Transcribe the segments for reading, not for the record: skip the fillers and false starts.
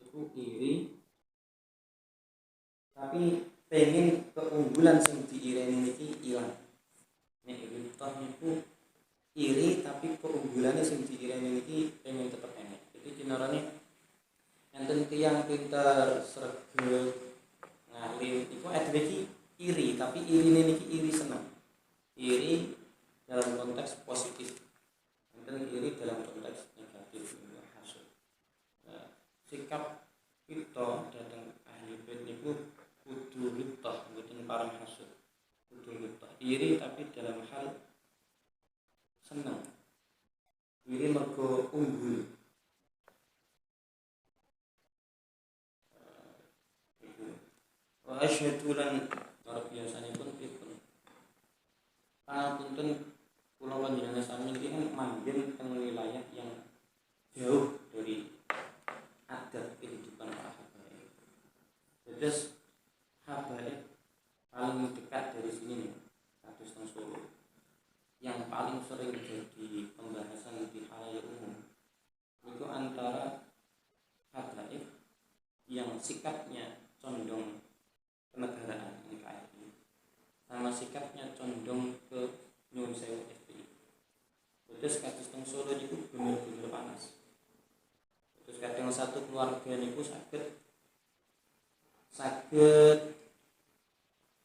niku iri tapi pengen keunggulan sing diireni niki ilang. Nek Riptoh niku iri tapi keunggulannya sing diireni niki pengen tetep enek. Jadi kinarane enten tiyang pinter sregep ngalim iku adhe iki iri tapi irine niki iri seneng. Iri dalam konteks positif. Enten iri dalam konteks negatif hasud. Nah, sikap kita datang ahli bait niku kudu Riptoh mboten parang hasud. Kudu Riptoh. Iri tapi dalam hal seneng. Iri mergo unggul. Wa asyhadu lan biasanipun pripun. Pangapunten kula panjenengan sami iki kan manggen teng wilayah yang jauh dari adat kehidupan para habaib. Terus habaib paling dekat dari sini nih, kados teng Solo. Yang paling sering jadi pembahasan di khalayak umum itu antara habaib yang sikapnya condong kenegaraan NKRI sama sikapnya condong ke nyuwun sewu FPI. Terus kados teng Solo niku bener-bener panas. Terus kadang satu keluarga niku saged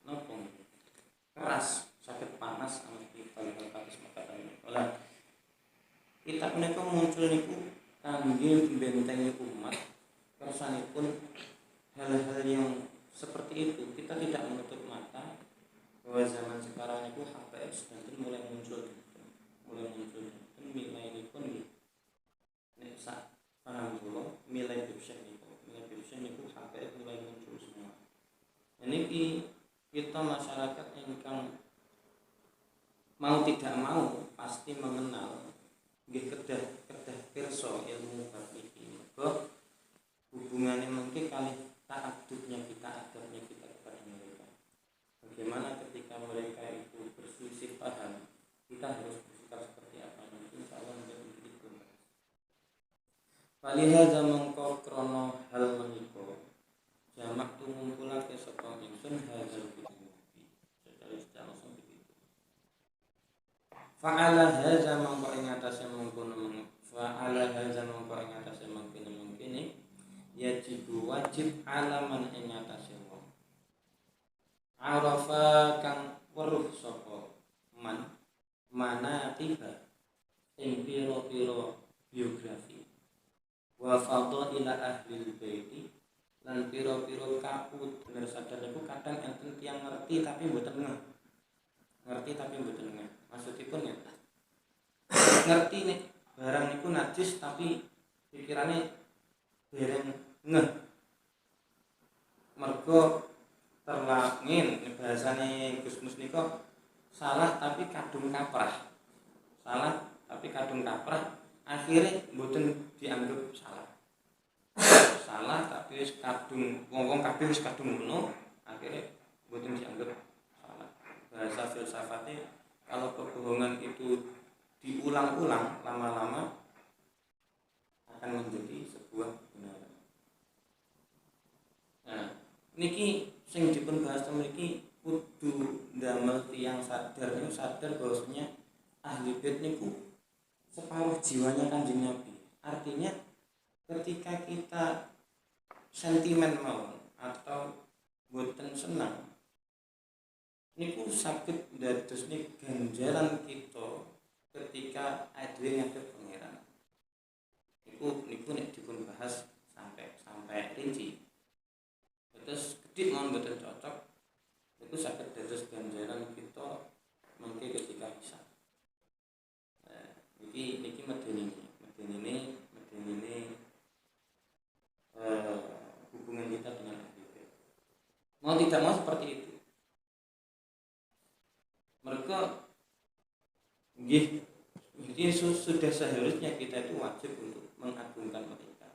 nopo keras, saged panas amargi hal-hal kados mekaten. Olah kita menika muncul niku kangge mbentengi umat kersanipun hal-hal yang seperti itu. Kita tidak menutup mata bahwa zaman sekarang itu habaib sedanten mulai muncul dan nilai ini pun nek sak paham kula nilai bibsyah niku habaib mulai muncul semua. Niki kita masyarakat ingkang mau tidak mau pasti mengenal nggih kedah pirsa ilmu bab iki. Mergo hubungannya mungkin kalih ta'addubnya kita, adabnya kita kepada mereka. Bagaimana ketika mereka itu berselisih paham, kita harus bersikap seperti apa? Nanti insya Allah menjadi begitu. Palihadza mengko krana hal menika jamak ngumpulake sapa ingsun hadzal kitab. Secara langsung begitu. Fa'ala hadza mengko ing atase mengkono fa'ala hadza mengko ing atase mengkene yajibu wajib alaman ing atase wong arafa kang weruh sapa mana tiba ing pira-pira biografi wa fadhaila ahli baiti lan pira-pira kaput bener sadar niku kadang enten tiyang ngerti tapi mboten ngeh. Maksudipun ngeten. Ngerti nek barang niku najis tapi pikirane dereng ngeh. Mergo terlangin bahasane Gus Mus nika salah tapi kadung kaprah. Akhirnya mboten dianggap salah. Salah tapi wis kadung wong-wong kabeh wis kadung ngono, akhirnya mboten dianggap salah. Bahasa filsafatnya kalau kebohongan itu diulang-ulang lama-lama akan menjadi sebuah kebenaran. Nah, niki sing dipun bahas mriki kudu ndamel tiyang sadar bahwasanya ahli bait niku separuh jiwanya Kanjeng Nabi. Artinya ketika kita sentimen mawon atau boten senang niku saged ndadosne ganjaran kita ketika adhe ngadhep pangeran. Niku nek dipun bahas sampai rinci. Terus kedhik mawon boten cocok niku saged dados ganjaran kita mangke ketika hisab. Niki medeni hubungan kita dengan ahli bait. Mau tidak mau seperti itu. Mereka nggih jadi sudah seharusnya kita itu wajib untuk mengagungkan mereka.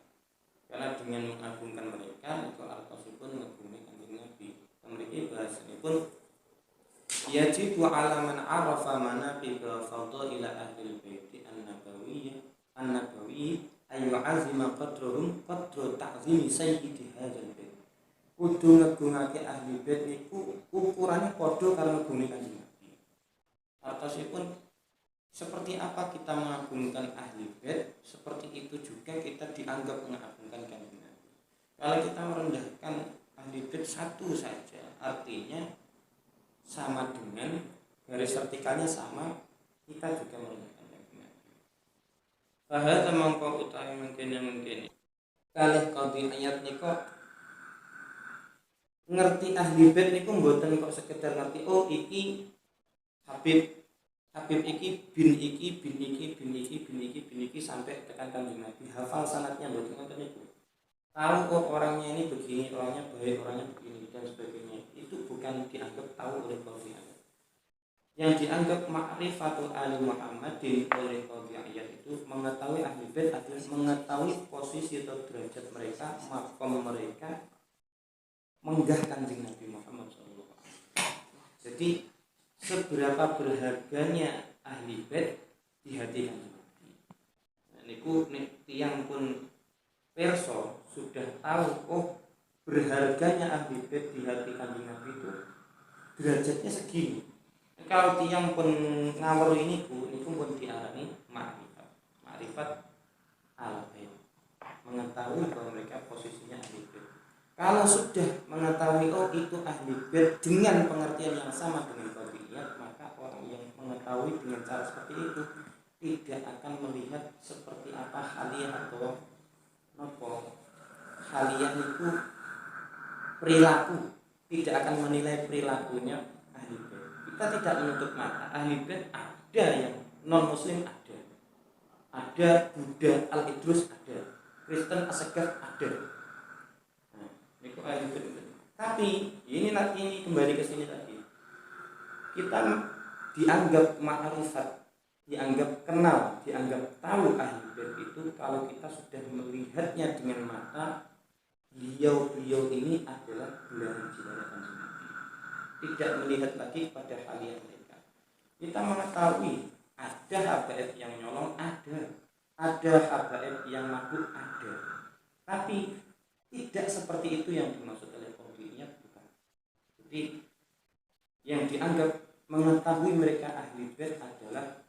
Karena dengan mengagungkan mereka itu artosipun ngagumi Kanjeng Nabi. Mriki bahasanipun yajibu ala man arafa manaqib fadhaila ahli bait an-nabawi ayu azima qadruhum qadru ta'zimi sayyidi hadzal bait. Kudu ngegungake ahli bait niku ukurane padha karo ngegungake Kanjeng Nabi. Artosipun seperti apa kita mengagungkan ahli bait, seperti itu juga kita dianggap mengagungkan Kanjeng Nabi. Kalau kita merendahkan ahli bait satu saja, artinya sama dengan garis vertikalnya sama, kita juga merendahkan Kanjeng Nabi. Fahadza mangko utawi mungkin kalih qadhi ayat nika ngerti ahli bait niku mboten kok sekedar ngerti oh iki Habib iki bin iki bin iki bin iki bin iki bin iki sampai tekan Kanjeng Nabi. Hafal sanadnya mboten ngoten niku. Tahu oh orangnya ini begini, orangnya baik, orangnya begini dan sebagainya. Itu bukan dianggap tahu oleh qadhi ayat. Yang dianggap ma'rifatul ali Muhammadin oleh qadhi ayat itu mengetahui ahli bait adalah mengetahui posisi atau derajat mereka, maqam mereka menggah Kanjeng Nabi Muhammad SAW. Jadi seberapa berharganya ahli bait di hati Kanjeng Nabi. Nah, niku nek tiyang pun perso sudah tahu oh berharganya ahli bait di hati Kanjeng Nabi itu derajatnya segini. Kalau tiyang pun ngawur ini niku pun diarani ma'rifat al-bait. Mengetahui bahwa mereka posisinya ahli bait. Kalau sudah mengetahui oh itu ahli bait dengan pengertian yang sama dengan qadhiyah, maka orang yang mengetahui dengan cara seperti itu tidak akan melihat seperti apa haliyah atau nopo haliyah itu perilaku, tidak akan menilai perilakunya ahli bait. Kita tidak menutup mata ahli bait ada yang non muslim ada Buddha al-Idrus ada, Kristen Asegaf ada. Niku ahli bait. Tapi ini kembali ke sini tadi. Kita dianggap ma'rifat, dianggap kenal, dianggap tahu ahli bait itu kalau kita sudah melihatnya dengan mata beliau ini adalah belahan jiwa Kanjeng Nabi. Tidak melihat lagi pada haliyah mereka. Kita mengetahui ada habaib yang nyolong ada habaib yang mabuk ada. Tapi tidak seperti itu yang dimaksud oleh qadhiyah, bukan. Jadi yang dianggap mengetahui mereka ahli bait adalah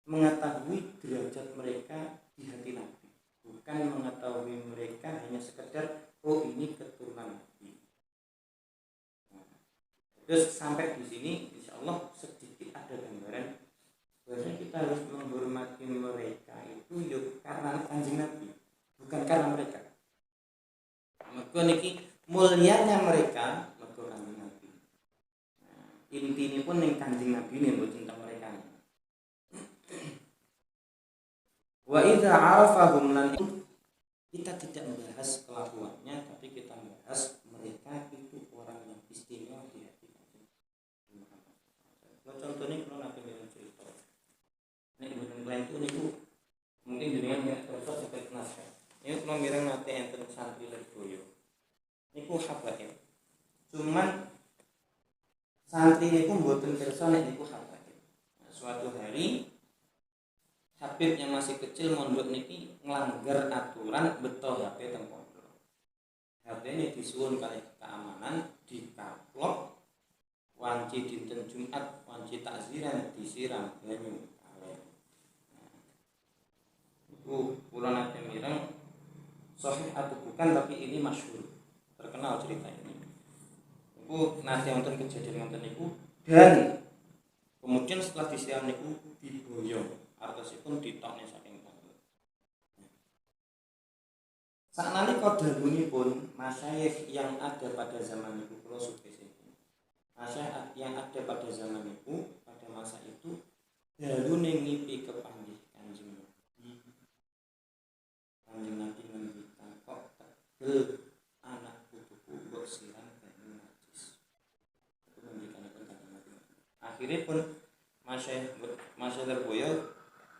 mengetahui derajat mereka di hati Nabi, bukan mengetahui mereka hanya sekedar oh ini keturunan Nabi. Terus sampai di sini insya Allah sedikit ada gambaran bahwa kita harus menghormati mereka itu yuk karena Kanjeng Nabi, bukan karena mereka. Mergo niki mulyanya mereka mergo Kanjeng Nabi. Intine pun ning Kanjeng Nabi nih mboten tentang mereka. Wa idza arafahum lan kita tidak membahas kelakuannya tapi kita membahas mereka itu orang yang istimewa di hati Kanjeng Muhammad. Contohnya kalau Nabi yang cerita. Nek mboten klien niku mungkin jenengan ya terus sampai naskah. Ini kalau mireng nate enten santri Lirboyo. Niku habaib. Cuman santri niku mboten kersa nek niku habaib. Nah, suatu hari Habib yang masih kecil mondok niki nglanggar aturan beto HP teng pondok. HP ini disuwun kali keamanan dikaplok wanci dinten Jumat, wanci takziran disiram banyu kaleng. Iku kula nate mireng sahih atau bukan tapi ini masyhur. Terkenal cerita ini. Iku nate wonten kejadian wonten niku dan kemudian setelah disiram niku diboyong. Artosipun ditokne saking bangku. Saknalika dalunipun masyayikh yang ada pada zaman itu kula sukses. Masyayikh yang ada pada zaman itu pada masa itu dalune ngipi kepanggih Kanjeng Nabi. Kanjeng Nabi ngendikan kok tegel anak putuku mbok siram banyu najis. Itu ngendikanipun Kanjeng Nabi. Akhirnya pun masyayikh Lirboyo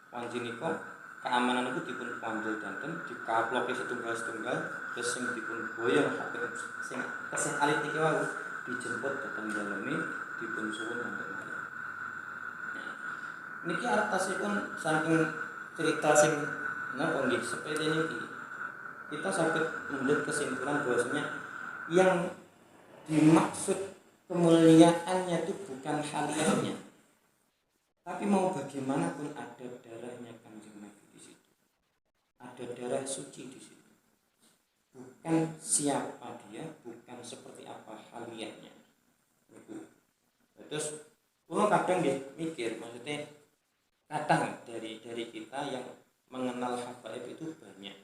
wanci niko keamanan itu dipun pandel danten dikaploki setunggal terus sing dipun boyong HP sing kesih alit niki wau dijemput dateng daleme dipun suwun wonten malih. Niki artosipun saking cerita sing Napa nggih seperti niki kita sakit membuat kesimpulan bahwasanya yang dimaksud kemuliaannya itu bukan haliahnya, tapi mau bagaimanapun ada darahnya Kanjeng Nabi di situ, ada darah suci di situ. Bukan siapa dia, bukan seperti apa haliahnya. Terus kalau kadang mikir, maksudnya kadang dari kita yang mengenal habaib itu banyak.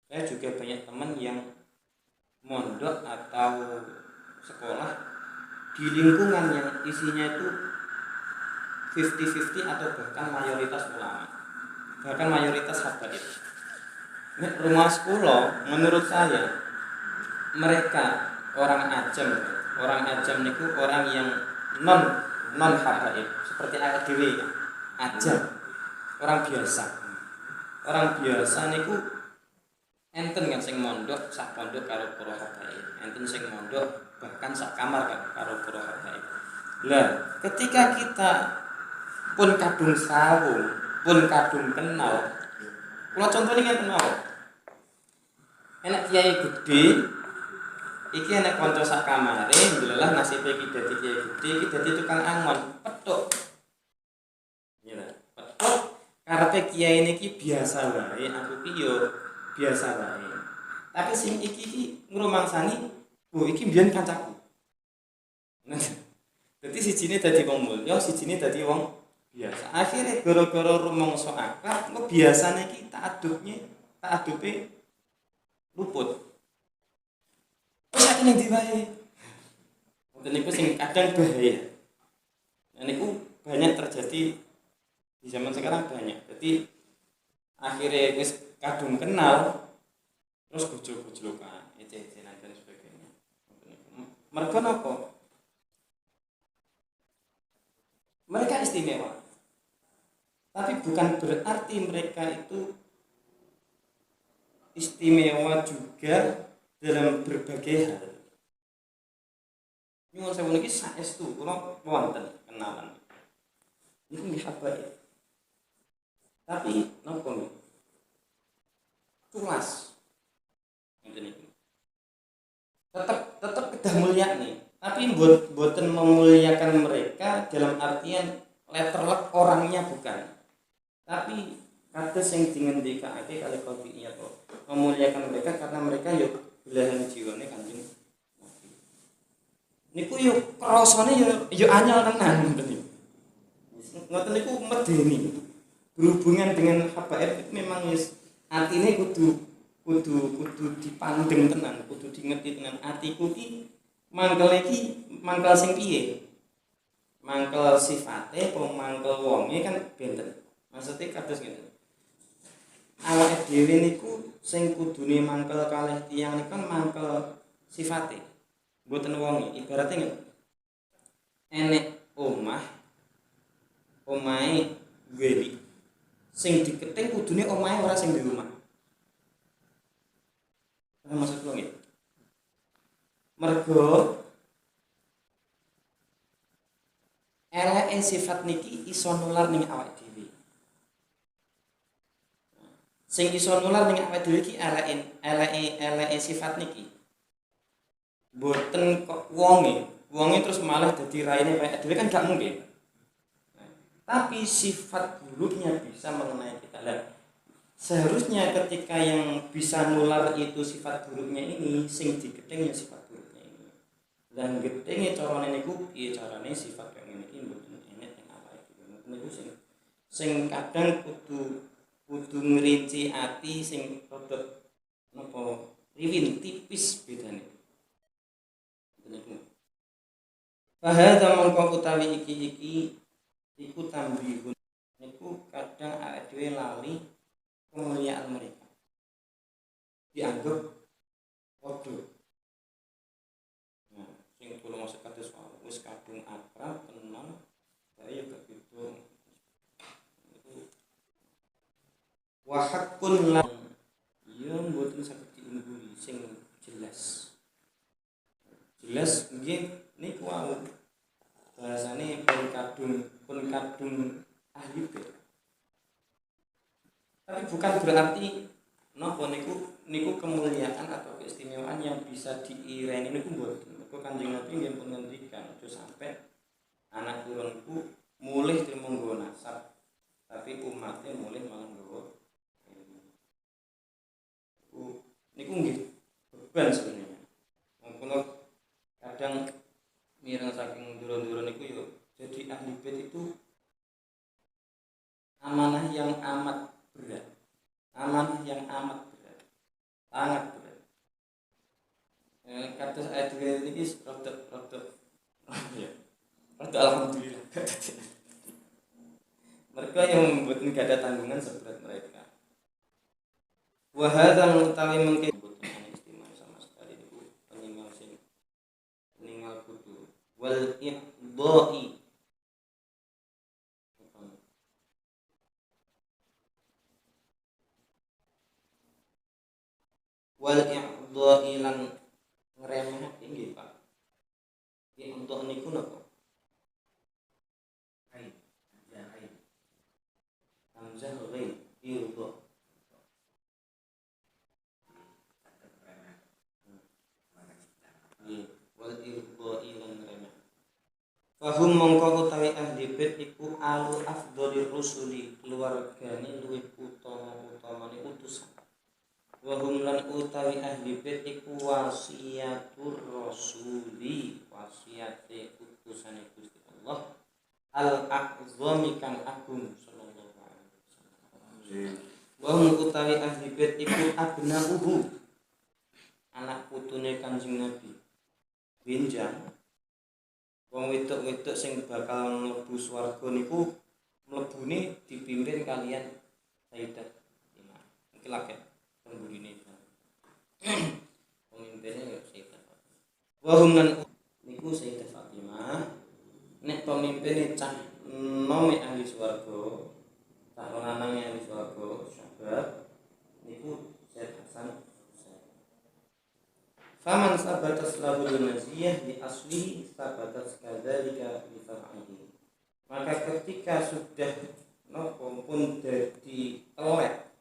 Saya juga banyak teman yang mondok atau sekolah di lingkungan yang isinya itu 50-50 atau bahkan mayoritas ulama, bahkan mayoritas habaib. Rumah sekolah menurut saya mereka orang ajam niku orang yang non habaib seperti awake dhewe ajam, orang biasa niku enten kan sing mondok sak pondok karo para habaib, enten sing mondok bahkan sak kamar karo para habaib. Lah ketika kita pun kadung sawung pun kadung kenal, kula contohnya kan kenal enak kiai gede iki enak kanca sak kamare, alhamdulillah nasibe iki dadi kiai gede, iki dadi tukang angon, petuk. Ya, petuk karepe kiai niki biasa wae, aku ki yo biasa wae. Tapi sing iki ngrumangsani, "Oh, iki mbiyen kancaku." Nah, dadi sijine dadi wong mulya, sijine dadi wong biasa. Akhire gara-gara rumangsa akrab, kok biasane iki tak adupe luput. Wis sakjane ndi wae. Wonten niku sing kadang bahaya. Nah niku banyak terjadi di zaman sekarang banyak. Jadi akhirnya wis kadung kenal terus gojol-gojlokan, ece-ecenan dan sebagainya. Mereka napa? Mereka istimewa. Tapi bukan berarti mereka itu istimewa juga dalam berbagai hal. Nyuwun sewu niki saestu kula wonten kenalan. Niku nggih habaib. Tapi napa niku? Culas. Ngeten niku. Tetap kedah mulia nih. Tapi mboten memuliakan mereka dalam artian letterlek orangnya bukan. Tapi kados sing dingendikake kali Qadhiyah kok memuliakan mereka karena mereka yo belahan jiwane Kanjeng Nabi. Niku yo krasane yo anyel tenan ngoten niku. Ngoten niku medeni. Berhubungan dengan habaib memang wis atine kudu dipandeng tenan, kudu dingerti tenan. Atiku ki mangkel sing piye? Mangkel sifate apa mangkel wonge kan benten. Maksudnya kados ngene. Awake dhewe niku sing kudune mangkel kalih tiyang niku kan mangkel sifate. Mboten wonge. Ibaratnya ngene. Enek omahe duwe sing diketing kudune omahe ora sing di rumah. Maksud kula nggih. Mergo eleke sifat niki iso nular ning awake dhewe. Sing iso nular ning awake dhewe iki eleke sifat niki. Mboten kok wonge terus malah dadi raine awake dhewe kan gak mungkin. Tapi sifat buruknya bisa mengenai kita. Seharusnya ketika yang bisa nular itu sifat buruknya ini, sing digedeng ya sifat buruknya ini. Dan gedenge carane niku piye carane sifat kaya ngene iki mboten enek ning awake dhewe. Niku sing kadang kudu ngrinci ati sing rada napa riwin tipis bedane. Niku. Bahada mongko utawi iki iku tambihun. Niku kadang awake dhewe lali kemuliaan mereka dianggap waduh. Nah, sing kula maksud kados wis kadung akrab kenal saya gak gitu. Itu wa haqqun lan ya mboten saged diungguli sing jelas nggih niku wau bahasane pun kadung ahli bait. Tapi bukan berarti napa niku kemuliaan atau keistimewaan yang bisa diireni niku mboten. Mergo Kanjeng Nabi nggih pun ngendikan aja sampai anak turunku mulih trimo nggo nasab, tapi umatnya mulih malah nggawa ilmu. Niku nggih beban sebenarnya. Mengkono kadang mireng saking ndoro-ndoro niku yo jadi ahli bait itu amanah yang amat berat. Amanah yang amat berat. Sangat berat. Kados ayat ini rada ya. Rada alhamdulillah. Mereka yang membuat gak ada tanggungan seberat mereka. Wahada utawi mungkin istimewa sama sekali itu peninggal kudu wal ihdai wal ihdai lan ngremehake nggih Pak. Iki untuk niku napa? Hamzah ghain irdo. Wal irdo ilan remeh. Fahum mongko utawi ahli bait iku alu afdhalir rusuli, keluargane luwih utama-utamane utusan. Wa hum lan utawi ahli bait iku wasiatur rasuli, wasiate utusane Gusti Allah al-a'zami kang agung sallallahu alaihi wasallam. Wa hum utawi ahli bait iku abnauhu, anak putune Kanjeng Nabi. Benjang wong wedok-wedok sing bakal mlebu swarga niku mlebune dipimpin kalian Sayyidah Fatimah. Iki lagi pemburine. Pemimpinnya ya Sayyidah Fatimah. Wa hum lan niku Sayyidah Fatimah nek pemimpine cah nome ahli swarga, cah lanang ahli swarga, sahabat niku Sayyid Hasan. Faman sabatas lahul maziyah di asli sabatas kadzalika li far'ihi. Maka ketika sudah nopo pun dadi elek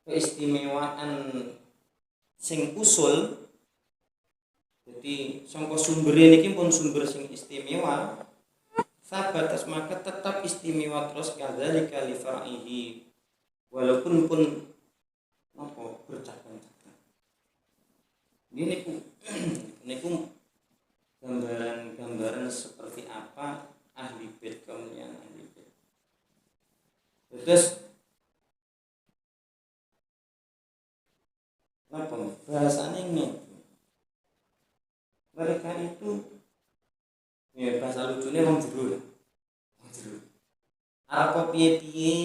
keistimewaan sing usul, jadi sangka sumber niki pun sumber sing istimewa, sabatas maka tetap istimewa terus kadzalika li far'ihi, walaupun pun nopo bercabang-cabang. Ini niku gambaran seperti apa ahli bait, kemuliaan ahli bait. Terus apa bahasanya ini? Mereka itu ya bahasa lucunya wong jero. Wong jero. Apa piye-piye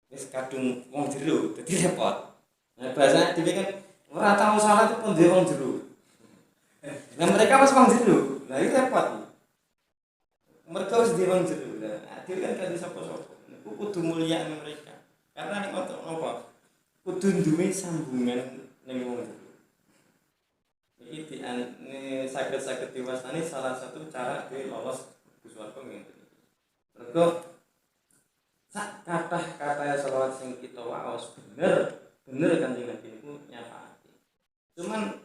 wis kadung wong jero dadi repot. Nah bahasanya dhewe kan ora tau salah itu pun dia wong jero. Nah mereka pas wong jero. Lah iki repot. Mereka wis dia wong jero. Nah adil kan kan sapa-sapa. Niku kudu mulyakne mereka. Karena nek apa? Kudu duwe sambungan ning wong jero. Iki saged diwastani salah satu cara dhewe lolos ke swarga ngene. Mergo sak kathah-kathah selawat sing kita waos bener Kanjeng Nabi niku nyapa. Cuman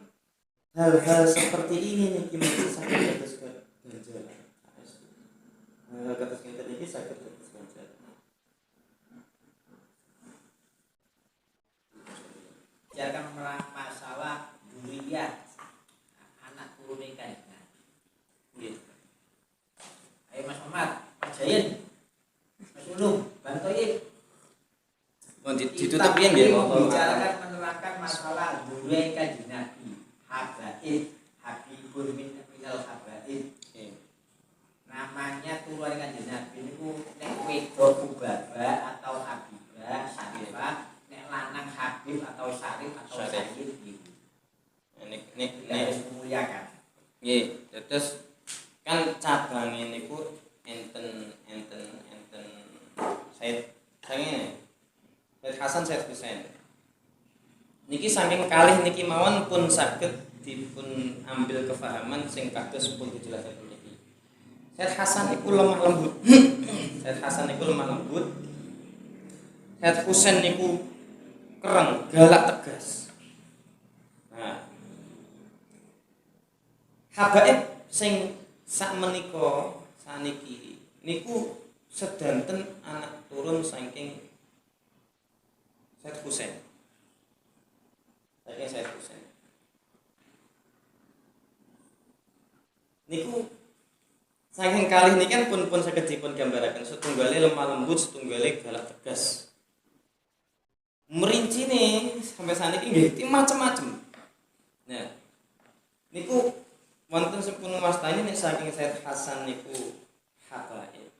hal-hal seperti ini nih mungkin sakit atas ganjaran. Hal atas ganjaran ini sakit atas ganjaran. Jangan masalah duriyah anak turun kan. Nggih. Ayo Mas Muhammad, Mas Jain, Mas Ulum, bantuin. Mau ditutup piye nggih? Bicarakan menerangkan masalah duriyah Kanjeng Nabi. Habaib, Habibun minal habaib. Namanya turunan Kanjeng Nabi niku nek wedok Ubaba atau Habibah, Syarifah, nek lanang Habib atau Syarif atau Sayyid gitu. Nek harus memuliakan. Nggih, terus kan cabange niku enten Said Hasan Said Husain. Niki saking kalih niki mawon pun saged dipun ambil kefahaman sing kados pun dijelasaken niki. Said Hasan iku lemah lembut. Said Hasan iku lemah lembut. Said Husain niku kereng, galak tegas. Nah, habaib sing sakmenika saniki niku sedanten anak turun saking Said Husain. Saking Said Husain. Niku saking kalih niki kan pun saged dipun gambaraken setunggale lemah lembut, setunggale galak tegas. Merincine sampai saniki nggih macem-macem. Nah, niku wonten sepun wastani nek saking Said Hasan niku habaib,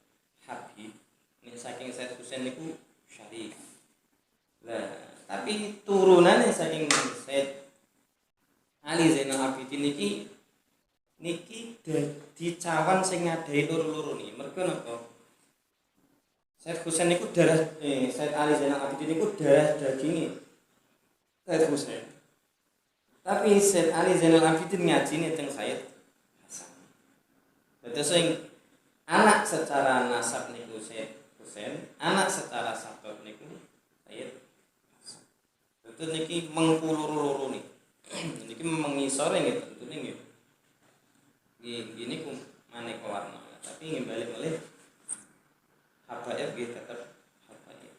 habib. Nek saking Said Husain niku syarif. Lah, tapi turunane saking Said Ali Zainal Abidin niki dadi cawan sing ngadai loro-loro niki. Mergo napa? Said Husain niku darah Said Ali Zainal Abidin niku darah daginge Said Husain. Tapi Said Ali Zainal Abidin ngajine teng Said Hasan. Dados sing anak secara nasab niku Said Husain, anak secara sabab niku Said Hasan. Dados niki mengkulur-loro niki. Niki mengisore nggih tentune nggih. Gini ku maneka warna, tapi nggih balik malih habaib nggih tetep habaib.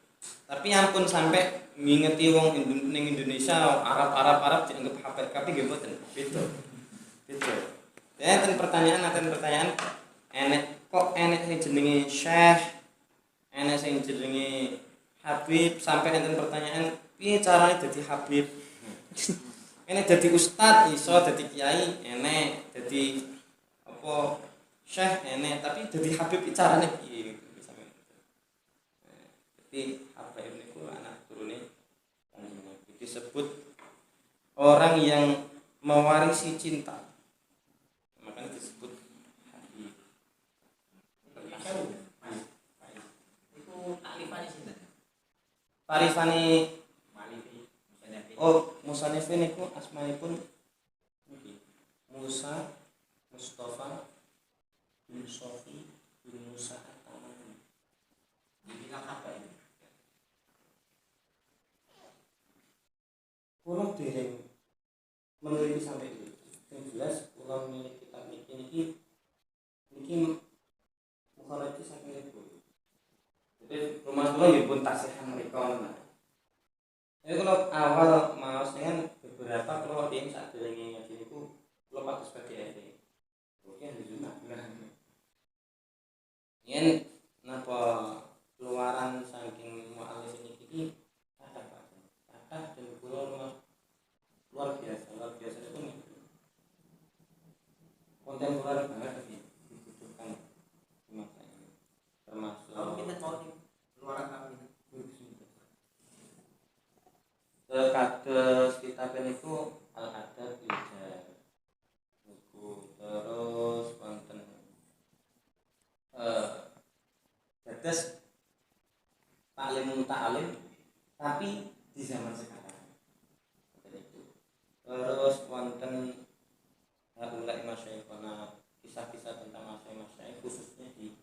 Tapi ampun sampai ngingeti wong ning Indonesia Arab dianggap habaib tapi nggih mboten. Beda. Enten pertanyaan enek sing jenenge Syekh, enek sing jenenge Habib, sampai enten pertanyaan piye carane dadi habib. Enek dadi ustad, iso dadi kiai, enek dadi apa Syekh enek, tapi dadi habib carane piye gitu sampe. Jadi habaib niku anak turune disebut orang yang mewarisi cinta. Makanya disebut habib. Iku taklifane sinten? Tarifane Malifi, Musanafi. Musannif niku asmanipun niki. Musa Mustafa bin Sofi bin Musa At-Tamimi. Dibilang apa ini? Kula dereng meneliti sampai itu. Yang jelas kula milik kitab niki mukharraj saking ibu. Jadi rumah kula nggih pun taksihan mriku. Jadi kalau awal maos dengan beberapa kula yang saderenge ngaji niku kula pados PDF. Oke, juga. Yen napa keluaran saking mu'alif niki ada dan kula luar biasa itu nih. Kontemporer banget sih dibutuhkan di masa ini. Termasuk Kalau kita cari luaran kami kados kitab niku Al-Adab Lidah. Niku terus wonten dados ta'lim tapi di zaman sekarang. Terus wonten ulai masyaikhona, kisah-kisah tentang masyayikh khususnya di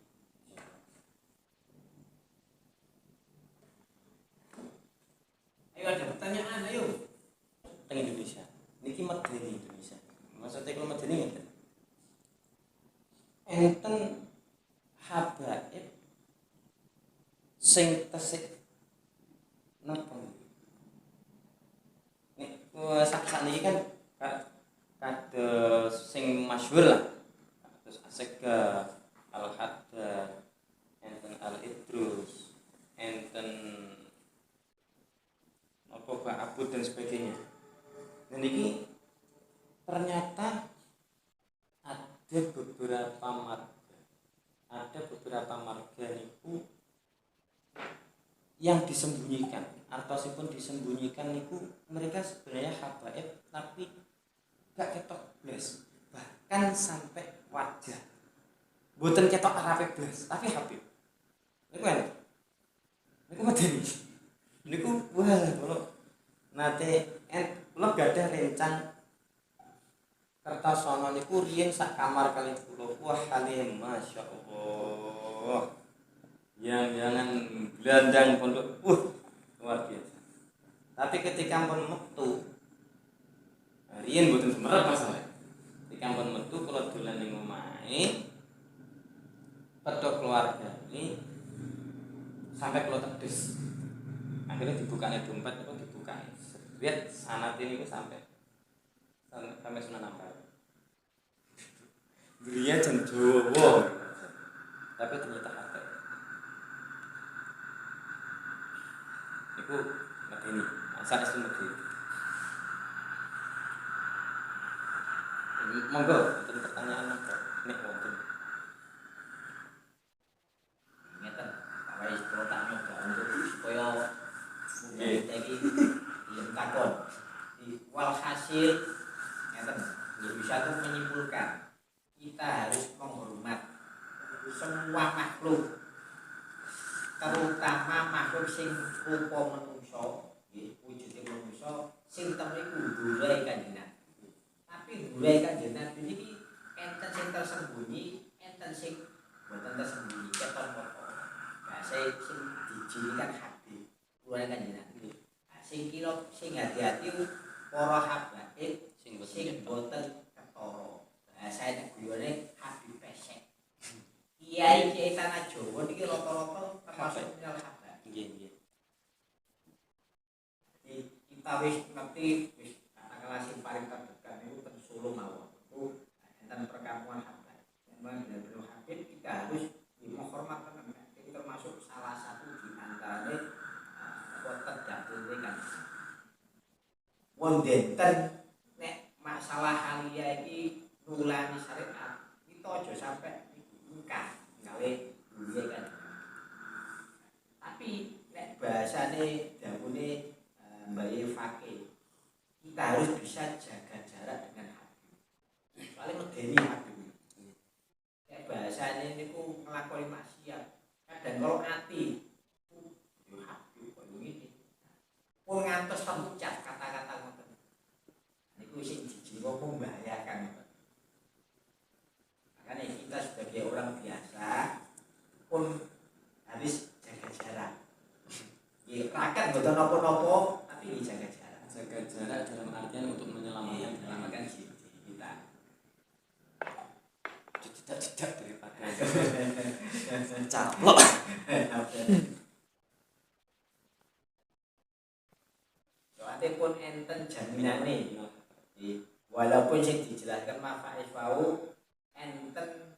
Ayo ada pertanyaan, ayo. teng Indonesia. Niki medeni Indonesia. Maksudnya kalau medeni ngeten. Enten habaib sing tesih napa? Nek sak niki kan kados sing masyhur lah. Kados Asega, Al-Hadda, enten Al-Idrus, enten apa Pak Abud dan sebagainya. Dan ini ternyata ada beberapa marga niku yang disembunyikan, artosipun disembunyikan niku mereka sebenarnya habaib tapi gak ketok blas, bahkan sampai wajah boten ketok arape blas tapi habib. Niku kan niku medeni. Niku wah kula nate kula gadah rencang Kertosono niku riyen sak kamar kali kula. Wah kali masyaallah. Yang jangan gelandang pondok. luar biasa. Tapi ketika pun metu, riyen mboten semerep masalah. Ketika pun metu kula dolan ning omahe, pedhok keluarga ini sampai kula tedes. Akhirnya dibukane dompet itu dibukane. Lihat sanat ini sampai Sunan Ampel. Beliau jan Jawa. Tapi ternyata ada. Iku medeni, asal itu medeni. Monggo, ada pertanyaan monggo. Nek wonten. Ngeten, Pak Wais kula tak nyoba untuk supaya kita iki yang takon. Walhasil ngeten, bisa tuh menyimpulkan kita harus menghormat semua makhluk, terutama makhluk sing rupa manungsa, nggih, wujude manungsa sing temene durai Kanjeng Nabi. Tapi durai Kanjeng Nabi niki enten sing tersembunyi, enten sing boten tersembunyi, keton-keton. Nah, sing dijinikan hati durai Kanjeng Nabi. Sing kira sing hati-hati para habaib sing boten ketara. Saya nek guyone Habib Pesek. Kiai tanah Jawa niki rata-rata termasuk punya habaib. Nggih, nggih. Jadi kita wis ngerti wis katakanlah sing paling terdekat niku ten Solo mawon. Itu enten perkampungan habaib. Memang benar-benar Habib kita harus menghormat tenan. Itu termasuk salah satu di antarane terdapure kan. Wondenten nek masalah halia iki nulani syariat kita aja sampai nikah gawe duwe kan. Tapi nek bahasane dawuhe Mbak Fakih, kita harus bisa jaga jarak dengan Habib. Soalnya medeni Habib. Nek bahasane niku nglakoni maksiat, kadang kalau ati yo Habib koyo ngene. Pun ngantos temucat kata-kata ngoten. Niku sing jiwa membahayakan. Makanya kita sebagai orang biasa pun harus jaga jarak. Ya, rakyat boten napa-napa tapi jaga jarak. Jaga jarak dalam artian untuk menyelamatkan diri kita. Tidak daripada caplok. Soalnya pun enten jaminane. Walaupun sing dijelaskan Mas Faiz wau enten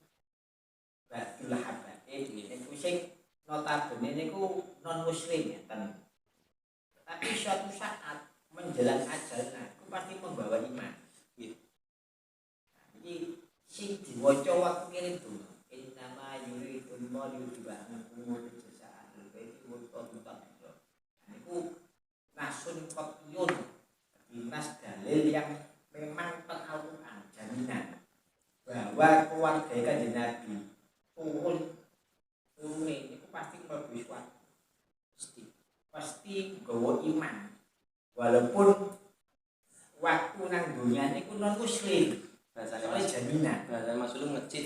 badul habaib niku sing notabene niku non muslim enten. Tapi suatu saat menjelang ajal aku pasti membawa iman. Jadi sing diwaca waktu kene itu innama yuridullahu liyudhibakum rijsa al-baiti wa tayyibah. Niku nasun qatiyun dinas dalil yang memang Al-Quran jaminan bahwa keluarga Kanjeng Nabi turun itu pasti mlebu swarga. Pasti nggawa iman. Walaupun waktu nang dunya niku non muslim. Bahasane jaminan. Bahasa Mas Ulum ngecit.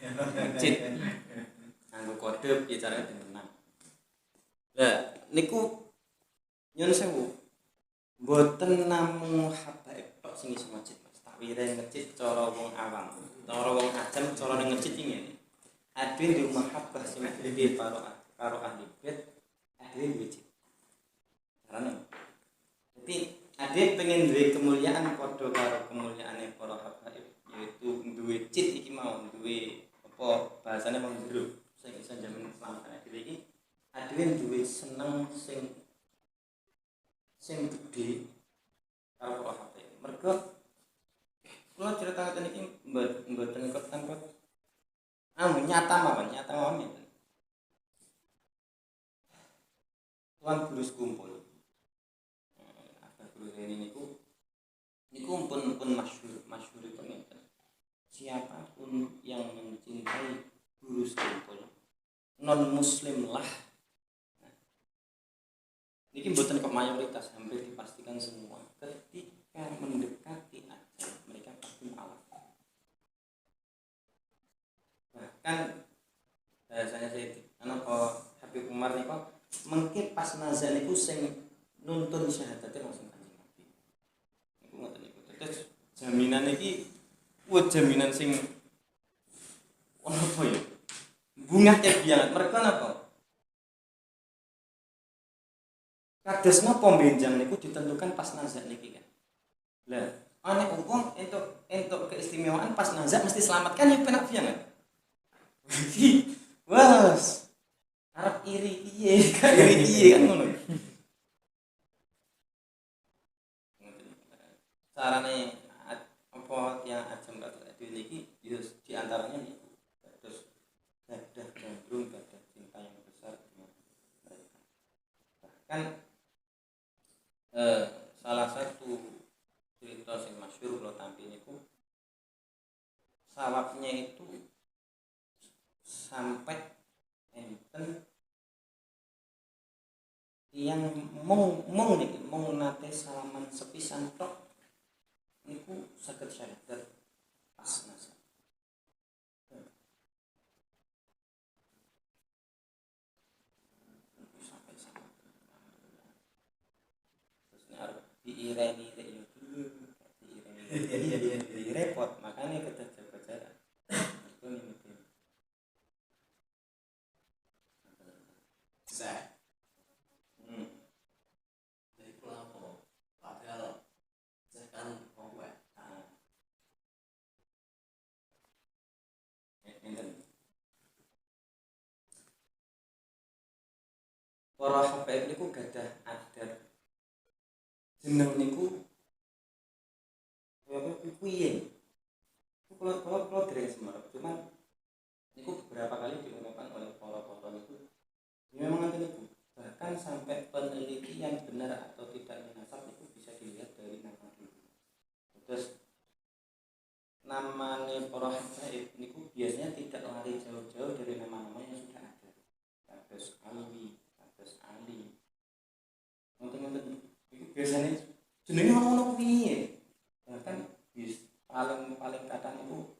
Ngecit. Anggo kode piye carane ben tenang. Lah niku nyun sewu. Mboten namung habaib tok sing iso ngecit. Takwire ngecit cara wong awam. Cara wong ajam carane ngecit iki ngene. Ade di mahabbah sing dhewe karo ahli bait, ade ngecit. Carane. Jadi ade pengen duwe kemuliaan padha karo kemuliaane para habaib, yaitu duwe cit iki mau, duwe apa bahasane wong jero sing iso jamin keselamatan dhewe iki. Ade duwe seneng sing gede karo para habaib. Mergo kula critaken iki mboten kok nyata mawon Tuan Gurus kumpul. Guru ini niku pun masyhur itu ngeten. Siapapun yang mencintai Gurus kumpul non muslim lah. Ini mboten kok mayoritas, hampir dipastikan semua ketika mendekati ajal mereka pasti kalah. Bahkan bahasanya saya Habib Umar nih kok nazak niku sing nuntun syahadatnya langsung Kanjeng Nabi. Niku ngoten niku. Terus jaminan iki jaminan sing apa ya? Bungah banget mereka napa? Kados napa benjang niku ditentukan pas nazak niki kan. Lah, ana wong entuk keistimewaan pas nazak mesti selamat kan ya penak banget. Wes. Arep iri piye? Kan iri piye kan ngono. Carane apa yang ajeng kata niki ya di antaranya niku. Terus gadah gandrung gadah cinta yang besar dengan mereka. Bahkan salah satu cerita sing masyhur kula tampi niku sawabnya itu sampai enten yang mung nate salaman sepisan tok niku saged syahadat pas nazak. Sampai sama. Terus arep diireni rek yo dulu. Diireni repot makanya kedah jaga jarak. Itu niku. Saya dari pelapor padahal saya kan komplek. Enten. Para habaib niku gadah adat jeneng niku apa piye? Kalau dereng semerap, cuman niku beberapa kali diungkapkan oleh para niku. Ya memang nanti niku. Bahkan sampai penelitian benar atau tidaknya nasab niku bisa dilihat dari nama dulu. Terus namanya para habaib niku biasanya tidak lari jauh-jauh dari nama-nama yang sudah ada. Kados Alwi, kados Ali. Nonton-nonton itu biasanya jenenge ono piye? Bahkan paling kadang itu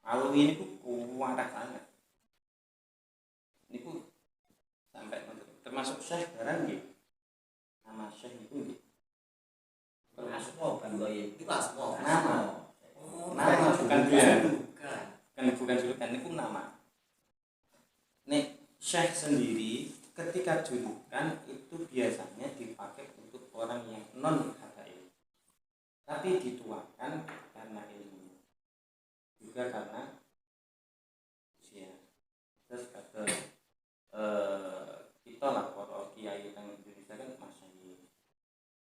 Alwi niku kuat sangat. Niku sampai termasuk Syekh barang nggih. Nama Syekh niku nggih. Asmo bandoye. Itu asmo. Nama. Oh, Nama bukan bukan. bukan julukan niku nama. Nek Syekh sendiri ketika julukan itu biasanya dipakai untuk orang yang non habaib. Tapi dituakan karena ilmu. Juga karena usia. Terus kata kita lah para kiai teng Indonesia kan masyayikh.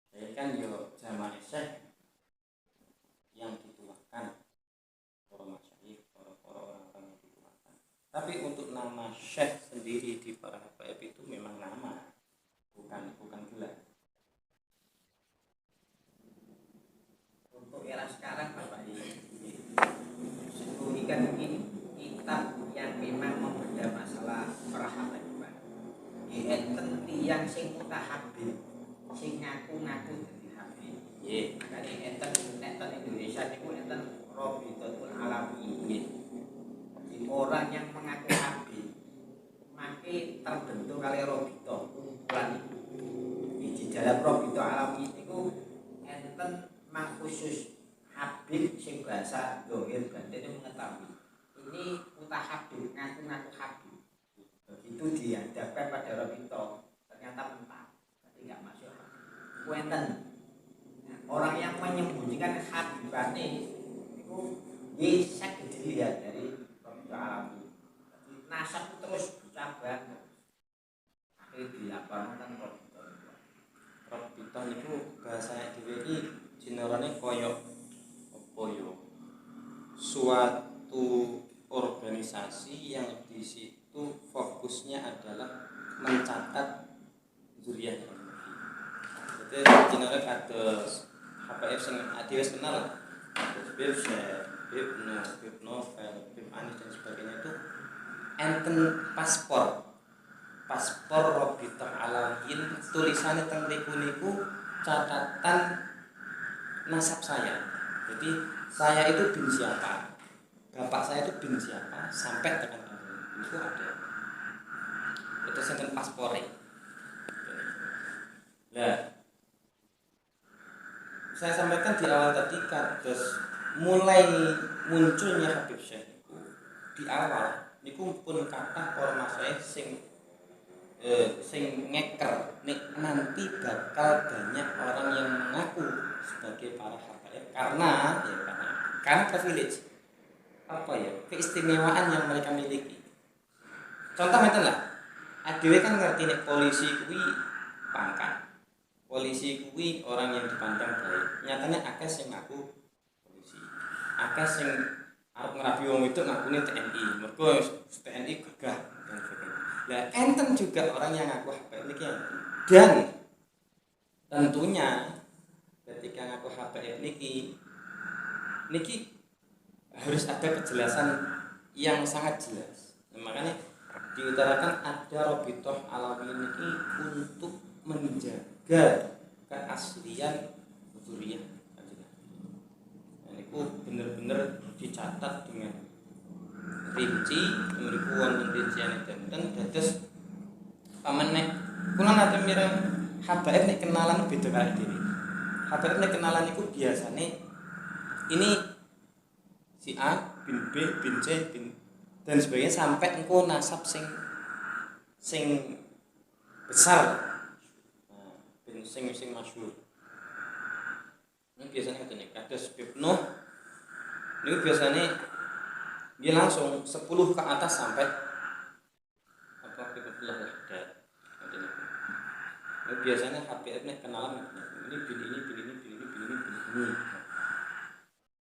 Saya kan yo jamaah Syekh yang dituakan para masyayikh, para orang-orang yang dituakan. Tapi untuk nama Syekh sendiri di para habaib itu memang nama, bukan gelar. Untuk era sekarang Bapak ini kan ini kitab yang memang membedah masalah perhababan. Enten tiyang sing mutahabib, sing ngaku-ngaku dadi habib. Nggih. Makane enten Indonesia niku enten Rabitatul Alawi. Nggih. Jadi orang yang mengaku habib maka terbentuk kali Rabita kumpulan itu. Di dalam Rabita Alawi niku enten khusus habib sing bahasa dohir batin mengetahui ini mutahabib ngaku-ngaku habib. Begitu dihadapkan pada Rabita ternyata mentah, tapi nggak masuk. Kuenten orang yang menyembunyikan habibane itu bisa dilihat dari Rabita Alawi. Nasab terus bercabang, akhirnya dilaporkan Rabita. Rabita niku bahasa dhewe iki jenenge koyo apa yo? Suatu organisasi yang di situ fokusnya adalah mencatat zuriyah Nabi. Jadi jenenge kados habaib sing dhewe kenal lah. Kados Bib Novel, Bib Anis dan sebagainya itu enten paspor Rabita Alawiyin tulisannya teng mriku niku catatan nasab saya. Jadi saya itu bin siapa, bapak saya itu bin siapa, sampai tekan itu ada. Itu senten paspore. Nah, saya sampaikan di awal tadi kados mulai munculnya Habib Syekh niku di awal niku pun kathah ormas saya sing ngeker nek nanti bakal banyak orang yang mengaku sebagai para habaib karena privilege keistimewaan yang mereka miliki. Contoh ngeten lah, adewe kan ngerti nek polisi kuwi pangkat. Polisi kuwi orang yang dipandang baik. Nyatanya akeh sing ngaku polisi. Akeh sing arep ngrabi wong itu ngakune TNI. Mergo TNI gagah dan sebagainya. Lah enten juga orang yang ngaku HPM niki. Dan tentunya ketika ngaku HPM niki harus ada kejelasan yang sangat jelas. Makanya diutarakan ada Robitoh Alawi niki untuk menjaga keaslian dzurriyyah. Niku bener-bener dicatat dengan rinci, niku wonten rinciane danten dados pameneh kula nate mireng habaib nek kenalan beda karo dhewe. Habaib nek kenalan niku biasane ini si A bin B bin C bin dan sebagainya sampai engko nasab sing besar. Bin sing masyhur. Ini biasanya katanya kados Ibnu niku biasanya dia langsung 10 ke atas sampai apa Ibnullah Wahdat. Ini biasanya HPF nek kenalan ini bin ini.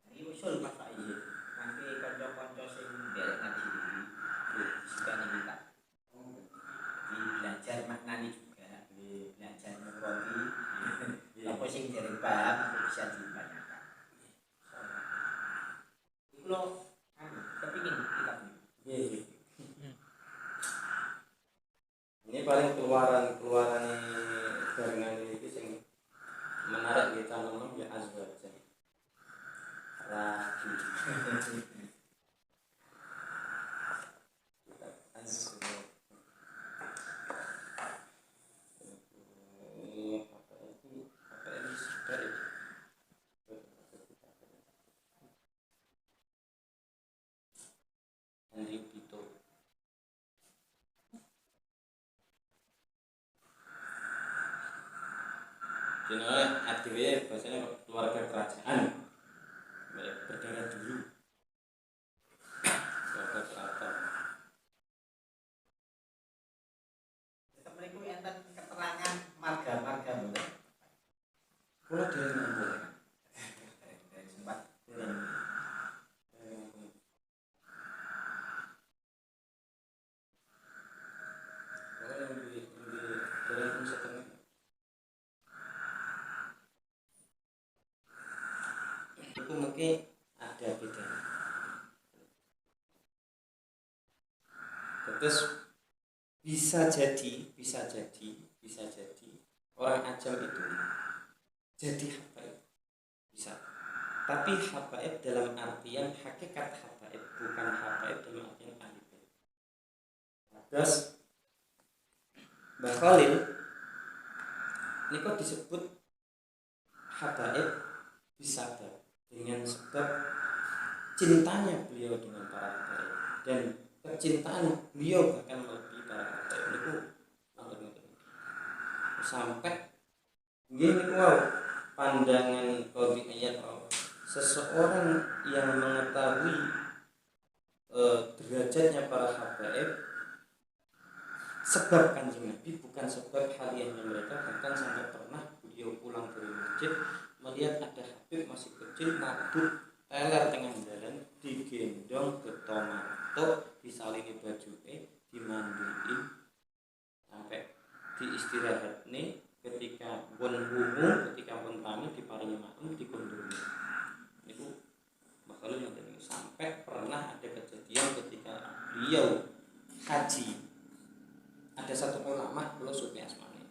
Ini usul Mas Pak Iye. Nanti kanca-kanca sing nderek ngaji iki sekali kita. Belajar maknani juga, belajar ngerti apa sing dari bab bisa ditanyakan. Iku lho kepingin kita Nggih. Ini paling keluaran barengan iki sing menarik kita ngomong ya azwaj. Lagi. Jenenge adewe bahasanya keluarga kerajaan. Berdarah dulu. Keluarga keraton. tetep mriku enten keterangan marga-marga mboten. Kula dhewe nembung. Sempat itu mungkin ada bedanya. Terus bisa jadi orang ajam itu jadi habaib bisa. Tapi habaib dalam artian hakikat habaib, bukan habaib dalam artian ahli bait. Terus Mbah Khalil niku disebut habaib bisa dengan sebab cintanya beliau dengan para habaib dan kecintaan beliau bahkan melebihi para habaib niku sampai nggih niku pandangan qadhi ayat seseorang yang mengetahui derajatnya para habaib sebab Kanjeng Nabi bukan sebab haliahnya mereka, bahkan sampai pernah beliau pulang dari masjid melihat ada habib masih kecil mabuk teler tengah jalan digendong ke tomato disalingi bajuke dimandiin sampai diistirahat nih ketika pun wungu ketika pun tamu diparingi makan dikondoni itu bakal yang tadi sampai pernah ada kejadian ketika beliau haji ada satu ulama kula supi asmane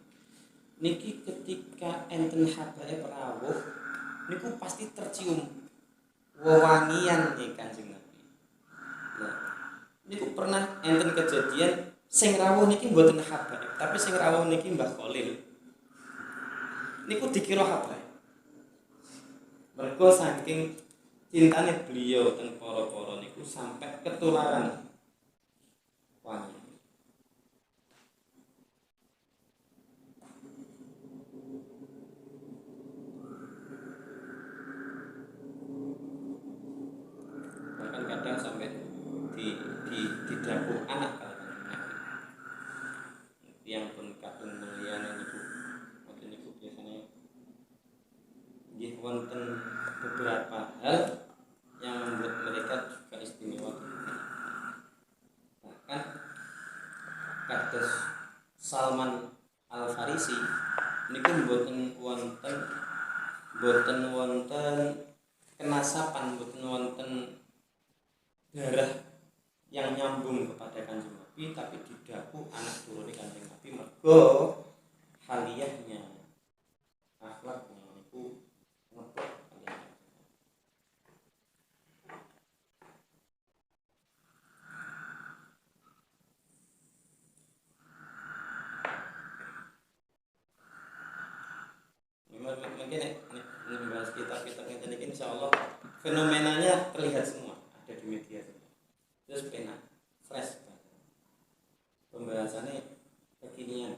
niki ketika enten habaib rawuh niku pasti tercium wewangian nih Kanjeng Nabi. Nah, niku pernah enten kejadian sing rawuh niki mboten habaib tapi sing rawuh niki Mbah Khalil. niku dikira habae. Mergo saking cintane beliau teng para-para niku sampai ketularan wangi. Bahkan kadang sampai di dapur anak kalau yang pun kadung mulyane niku mboten niku biasanya nggih wonten beberapa hal yang membuat mereka juga istimewa. Bahkan kados Salman Al Farisi niku mboten wonten kenasapan, mboten wonten darah yang nyambung kepada Kanjeng Nabi, tapi didaku anak turune Kanjeng Nabi mergo haliyahnya akhlaknya niku ngeplok kaliyan. Mungkin membahas kitab-kitab yang tadi insyaallah fenomenanya terlihat semua ada di media semua. Terus penak fresh pembahasannya kekinian.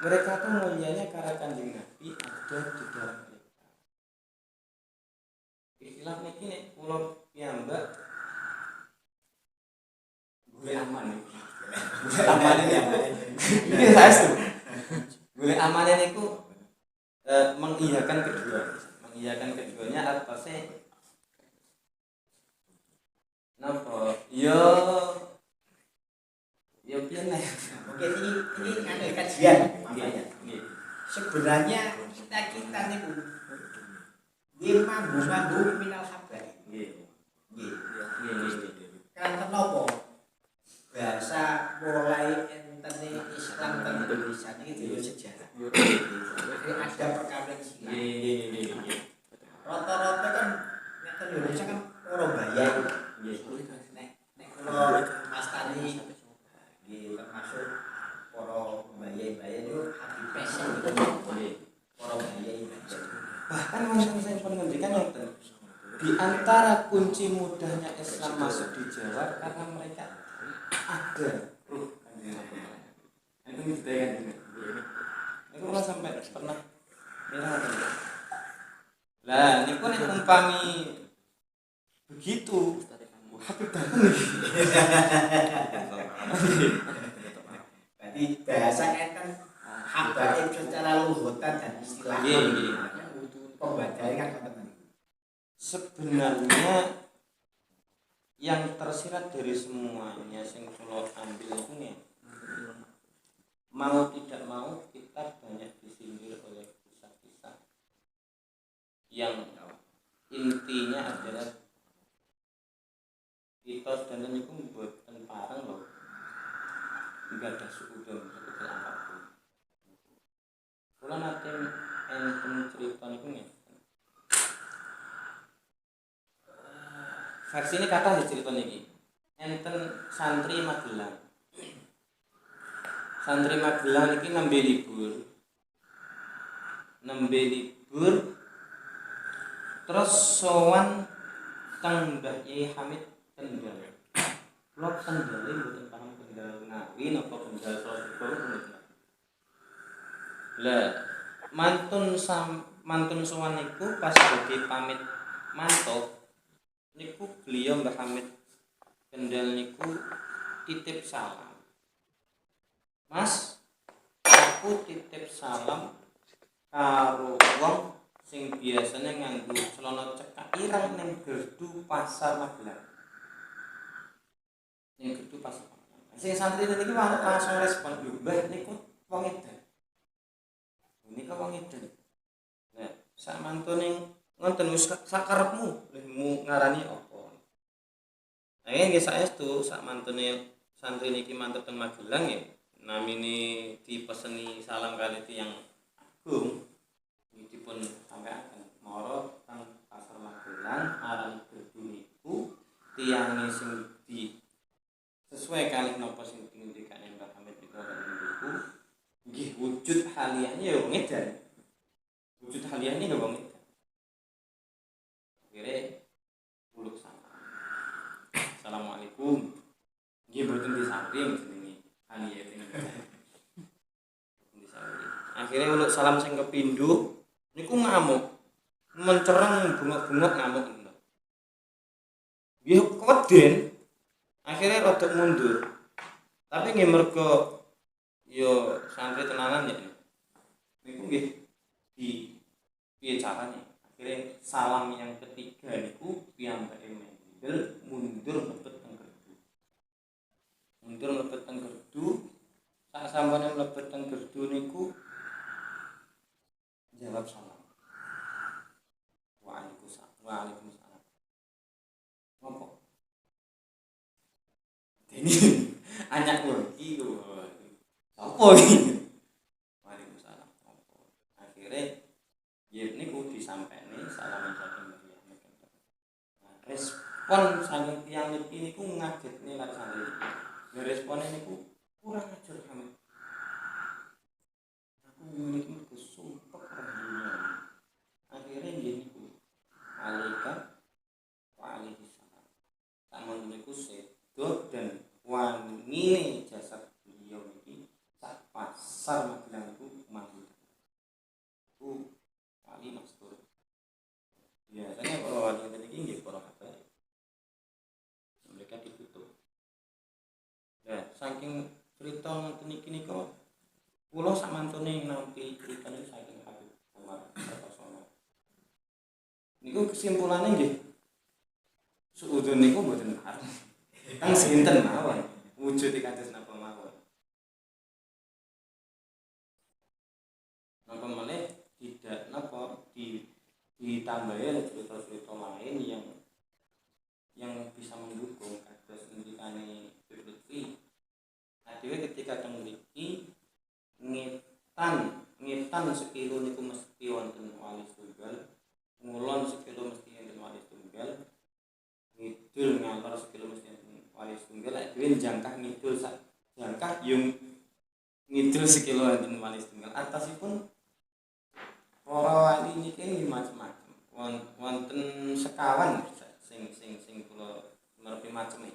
Mereka tuh mulianya karena Kanjeng Nabi ada di dalam mereka. Istilah niki nek kula piyambak gue aman nih. Gue aman ini. Ini saestu. Gue aman niku mengiyakan kedua. Mengiyakan keduanya atasnya napa? Yo piye nek. Oke, ini ada kajian makanya. Nggih. Sebenarnya kita niku nggih mambu minal habai. Nggih. Nggih. Kan kenapa? Bahasa mulai entene Islam teng Indonesia iki yo sejarah. Jadi ada perkawinan silang. Nggih. Rata-rata kan nek teng Indonesia kan orang bayar. Nggih. Nek kula Mas Tani nggih termasuk para bayar itu habis pesen gitu. Para bayar. Bahkan saya pengendikan nonton di antara kunci mudahnya Islam masuk di Jawa karena mereka ada ruh Kanjeng Nabi. Itu budaya kan. Itu kalau sampai pernah mirah kan. Lah niku nek umpami begitu Habib datang nih. Berarti bahasa enten habaib secara luhutan dan istilah. Pembacaan kan teman. Sebenarnya yang tersirat dari semuanya yang kula ambil itu nih, mau tidak mau kita banyak disindir oleh kisah-kisah yang intinya adalah mitos dan niku mboten pareng loh, enggak ada suudon seperti apapun. Kula nate enten cerita niku nih. Versi ini kata di cerita niki. Enten santri Magelang. Santri Magelang niki nembe libur. Terus sowan teng Mbah Yai Hamid Kendal. Kula Kendal mboten paham Kendal Ngawi napa Kendal Sosro mboten. Lah mantun sowan niku pas badhe pamit mantuk niku beliau Mbah Hamid Kendal niku titip salam. Mas, aku titip salam karo wong sing biasanya nganggo celana cekak ireng ning gerdu pasar Magelang. Ning gerdu pasar Magelang. Sing santri niki langsung respon, "Lho, Mbah niku wong edan." Niku wong edan. Nah, sak mantune ngoten wis sakarepmu mu ngarani apa. Nah, nggih saestu sak mantune santri niki mantep teng Magelang ya. Namine dipeseni salam kali tiyang agung dipun sampaikan mara teng pasar Magelang edaran aran gerdu niku tiyange sing di sesuai kalih napa sing dingendikane Mbah Hamid niku niku nggih wujud haliyane ya wong edan. Wujud haliyane ya wong edan. Akhire uluk sama. Assalamualaikum. Nggih mboten disamping jenenge haliya teng. Disamping. Akhire uluk salam sing kepindho niku ngamuk. Mencereng bungok-bungok ngamuk ngono. Nggih keden. Akhire rada mundur. Tapi nggih mergo yo santri tenanan ya. Niku nggih di piye carane? Akhirnya salam yang ketiga niku piyambake mendel mundur mlebet teng gerdu. Mundur mlebet teng gerdu. Sak sampane mlebet teng gerdu niku jawab salam. Waalaikumsalam. Ngopo? Ini anak iki lho. Sopo iki? Waalaikumsalam. Akhirnya yen niku disampaini salam saking Mbah Hamid. Respon saking tiyang niki niku ngagetne lak santri. Ya respone niku kurang ajar Hamid. Aku niki mergo sumpek dunya. Akhirnya nggih niku alaikum waalaikumsalam. Tamun niku sedo dan wangine jasad beliau niki sak pasar Magelang niku mampu. Wali mastur. Biasanya para wali yang ini nggih para habaib. Mereka ditutup. Nah, saking cerita ngoten iki nika kula sak mantune nampi critane saking Habib Umar Kartosono. Niku kesimpulane nggih suudun niku mboten pareng. Kang sinten mawon wujud kados napa mawon. Napa meneh tidak napa ditambahi cerita-cerita lain yang bisa mendukung kados ngendikane Lutfi. Nah, dhewe ketika teng mriki ngetan sekilo niku mesti wonten wali tunggal, ngulon sekilo mesti wonten wali tunggal, ngidul ngalor sekilo mesti wonten wali tunggal, dhewe jangkah ngidul sak jangkah yung ngidul sekilo wonten wali tunggal. Atasipun para wali niki macam-macam. Wonten sekawan sing kula ngerti maceme.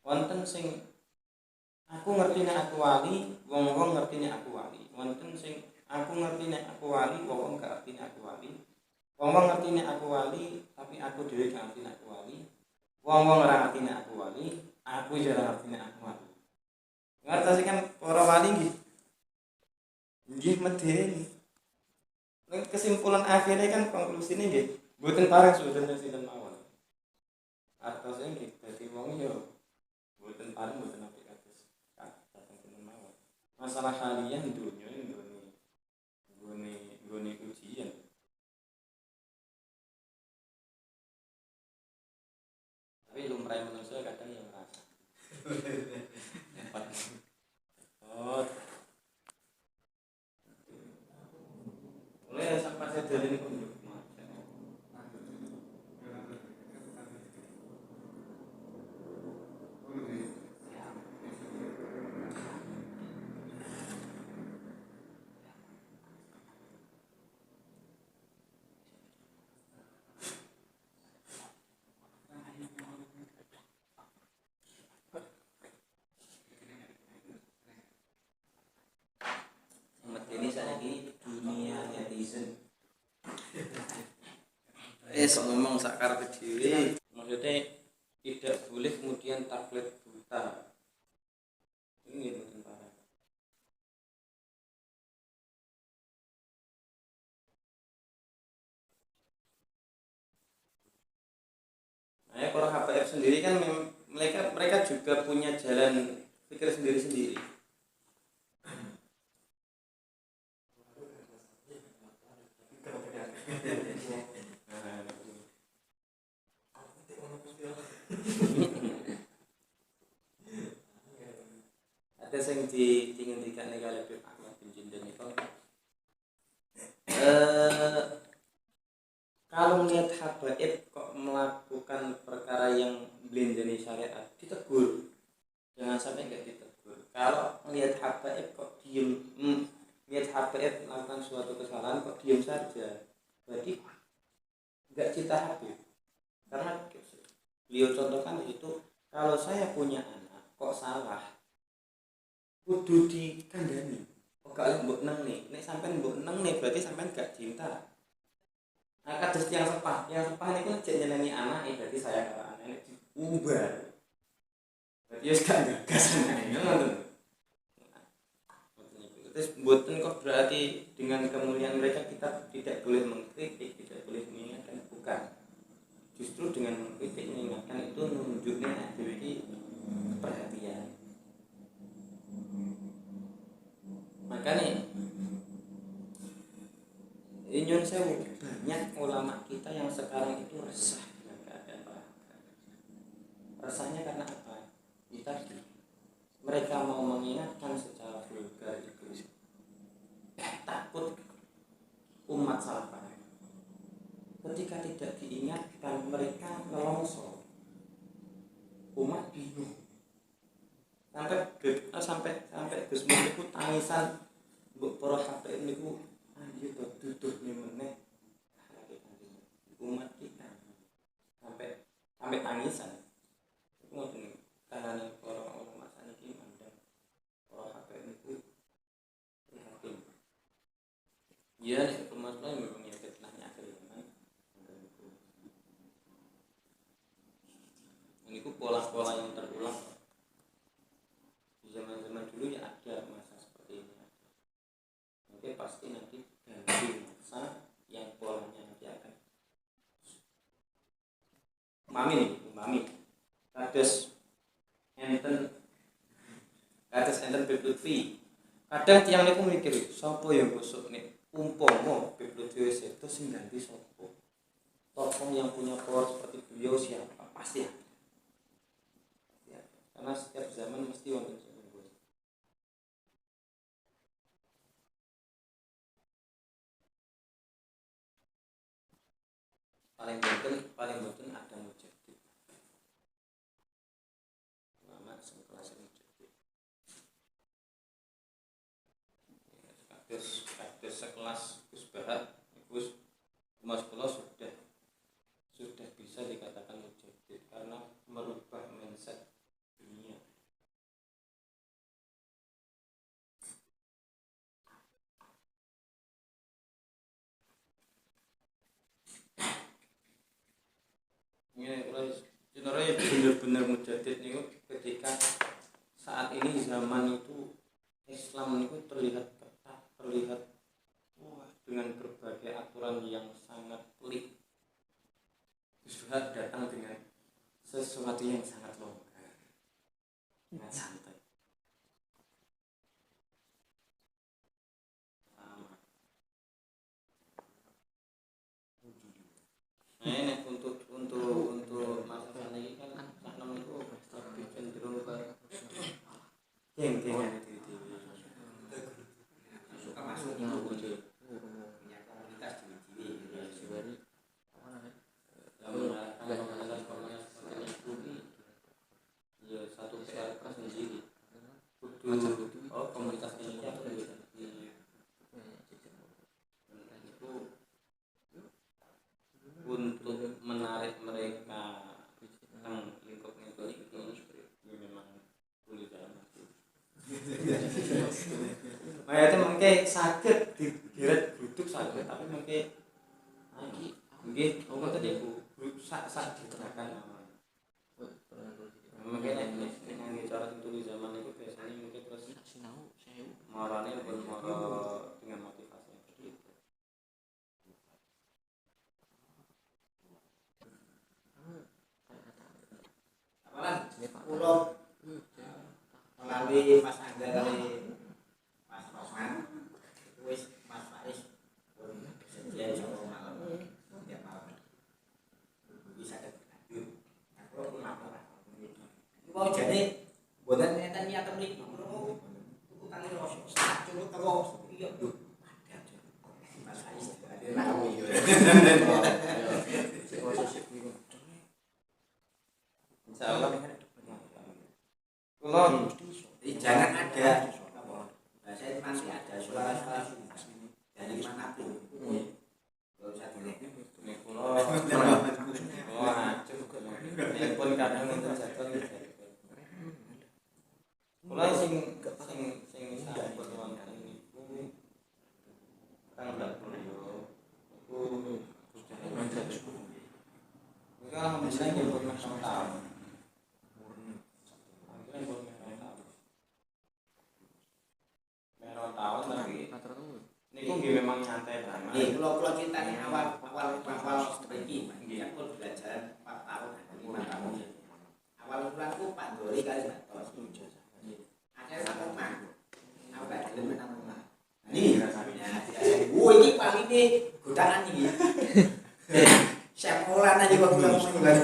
Wonten sing aku ngerti nek aku wali, wong-wong ngerti nek aku wali. Wonten sing aku ngerti nek aku wali, wong-wong gak ngerti nek aku wali. Wong-wong ngerti nek aku wali, tapi aku dhewe gak ngerti nek aku wali. Wong-wong ora ngerti nek aku wali, aku yo ora ngerti nek aku wali. Ngertos kan para wali nggih. Nggih medeni. Kesimpulan akhirnya kan konklusine nggih mboten pareng sudah sinten mawon. Artosé nggih dadi wong yo mboten pareng mboten apik kados dateng sinten mawon. Masalah kalian dunya nggone ujian. Tapi lumrah manusia kadang yang merasa. Oh. Oleh sampai saya dalil niku ini saiki dunia netizen. Ngomong sakar dhewe. Maksudnya tidak boleh kemudian tablet buta. Ini mboten parah. Nah, para HPF sendiri kan mereka juga punya jalan pikir sendiri-sendiri. Ada yang diinginkan nih kalau Habib Ahmad bin Jindan itu kalau melihat habaib kok benjani syariat ditegur, jangan sampai nggak ditegur. Kalau melihat habaib kok diem, lihat habaib melakukan suatu kesalahan kok diem saja, berarti nggak cinta Habib. Karena beliau contohkan di situ, kalau saya punya anak kok salah, kudu dikandani. Kok gak mbok neng nih, nek sampean mbok neng nih berarti sampean gak cinta. Nah, kados yang sepah niku cek nyeneni anak, berarti saya karo anak diubah. Berarti wis gak gagas anake ngoten. Terus mboten kok berarti dengan kemuliaan mereka kita tidak boleh mengkritik, tidak boleh mengingatkan, bukan. Justru dengan mengkritik mengingatkan itu nunjuknya dhewe perhatian. Makanya Indonesia banyak ulama kita yang sekarang itu resah dengan keadaan para habaib. Resahnya karena apa? Tadi mereka mau mengingatkan secara vulgar itu takut umat salah paham. Ketika tidak diingatkan mereka ngelongsor, umat bingung. Sampai Gus Mun niku tangisan mbok para habaib niku ayo to duduh meneh umat kita sampai tangisan. Ngoten karena para ulama saniki mandang para habaib niku prihatin. Ya nek permasalahan memang ya fitnahnya akhir zaman. Niku pola-pola yang terulang. Di zaman-zaman dulu ya ada masa seperti ini. Mungkin pasti nanti ganti masa yang polanya nanti akan mami kados enten Bib Lutfi. Kadang tiyang niku mikir sapa yang busuk nek umpama Bib Lutfi wis itu sing ganti sapa. Tokoh yang punya power seperti beliau siapa? Pasti ada. Ya, karena setiap zaman mesti wonten sing unggul. Paling boten ada mujaddid. Ulama sing kelas mujaddid. Kados sekelas Gus Bahat, Gus Mas kula sudah bisa dikatakan mujaddid karena merubah mindset dunia. Ini kalau sebenarnya benar-benar mujaddid niku ketika saat ini zaman itu Islam niku terlihat ketat, terlihat dengan berbagai aturan yang sangat pelik. Sudah datang dengan sesuatu yang sangat longgar, sangat santai. Nah, ini untuk masalah ini kan tanam itu lebih cenderung ke geng-gengan itu suka masuk itu punya komunitas dewi-dewi yang mengalahkan komunitas seperti itu ya satu PRK sendiri komunitas ini untuk menarik mereka tentang lingkup-lingkup itu memang sulit dalam hati. Mayatnya mungkin sakit digeret geruduk sakit, tapi mungkin apa tadi bu sak diterangkan nama. Mungkin ini cara tulis zaman itu biasanya mungkin terus marahnya bermarah dengan motivasi seperti itu. Pulau melalui Mas Angga dari Mas Rosman wis Mas Faris ya insyaallah malam setiap malam bisa ketemu aku mau jadi boten enten niat mriki tuku kali rasa sak cukup teko iya Mas Faris ada rawi Insya Kalau Jadi jangan ada bahasa itu nanti ada suara-suara dari manapun. Kalau saya dulu. telepon kadang untuk jadwal mulai sing sampun wonten niku tanggal 20 iku alhamdulillah nyebut masuk tahun merah tahun tapi niku nggih memang nyantai banget. Nih, kalau kita nih awal begini, dia pun belajar 4 tahun, 5 tahun. Awal bulanku Pak Dori kali batos. Akhirnya satu rumah, aku gak ada menang rumah. Nih, ini paling ini godaan ini. Saya mulai aja waktu kamu mulai.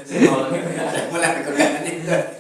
Saya mulai godaan ini.